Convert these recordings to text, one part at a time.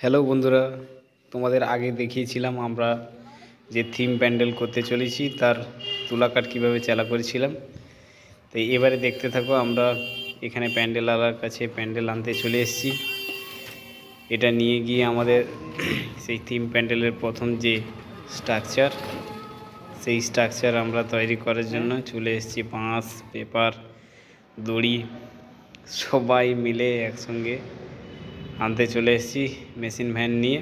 Hello বন্ধুরা, তোমাদের আগে দেখিয়েছিলাম আমরা যে থিম প্যান্ডেল করতে চলেছি তার তুলা কাঠ কীভাবে চালা করেছিলাম। তো এবারে দেখতে থাকো, আমরা এখানে প্যান্ডেলওয়ালার কাছে প্যান্ডেল আনতে চলে এসেছি। এটা নিয়ে গিয়ে আমাদের সেই থিম প্যান্ডেলের প্রথম যে স্ট্রাকচার, সেই স্ট্রাকচার আমরা তৈরি করার জন্য চলে এসেছি। বাঁশ, পেপার, দড়ি সবাই মিলে একসঙ্গে আনতে চলে এসেছি মেশিন ভ্যান নিয়ে।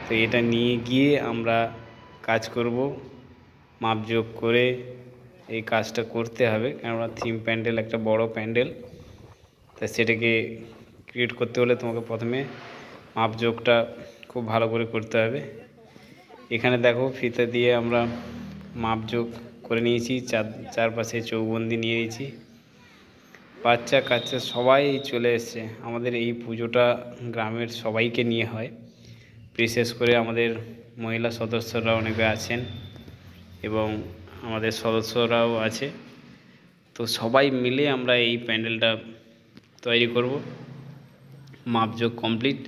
তো এটা নিয়ে গিয়ে আমরা কাজ করব, মাপজোক করে এই কাজটা করতে হবে, কেননা থিম প্যান্ডেল একটা বড় প্যান্ডেল। তা সেটাকে ক্রিয়েট করতে হলে তোমাকে প্রথমে মাপজোকটা খুব ভালো করে করতে হবে। এখানে দেখো, ফিতা দিয়ে আমরা মাপজোক করে নিয়েছি, চারপাশে চৌবন্দি নিয়ে নিয়েছি। বাচ্চা কাচ্চা সবাই চলে এসছে। আমাদের এই পুজোটা গ্রামের সবাইকে নিয়ে হয়, বিশেষ করে আমাদের মহিলা সদস্যরা অনেকে আছেন এবং আমাদের সদস্যরাও আছে। তো সবাই মিলে আমরা এই প্যান্ডেলটা তৈরি করব। মাপজোক কমপ্লিট।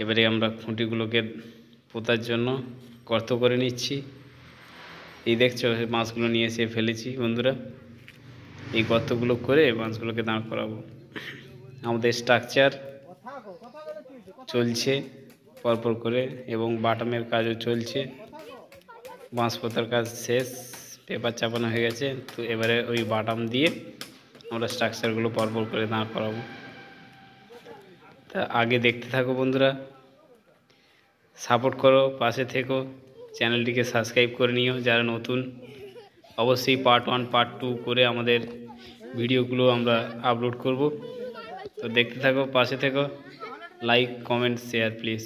এবারে আমরা খুঁটিগুলোকে পোতার জন্য গর্ত করে নিচ্ছি। এই দেখছো, বাঁশগুলো নিয়ে এসে ফেলেছি বন্ধুরা। এই গর্তগুলো করে বাঁশগুলোকে দাঁড় করাবো। আমাদের স্ট্রাকচার চলছে পরপর করে এবং বাটামের কাজও চলছে। বাঁশ পোতার কাজ শেষ, পেপার চাপানো হয়ে গেছে। তো এবারে ওই বাটাম দিয়ে আমরা স্ট্রাকচারগুলো পরপর করে দাঁড় করাবো। তা আগে দেখতে থাকো বন্ধুরা, সাপোর্ট করো, পাশে থেকো, চ্যানেলটিকে সাবস্ক্রাইব করে নিও যারা নতুন। অবশ্যই পার্ট 1 পার্ট 2 করে আমাদের ভিডিওগুলো আমরা আপলোড করব। তো দেখতে থাকো, পাশে থেকো, লাইক কমেন্ট শেয়ার প্লিজ।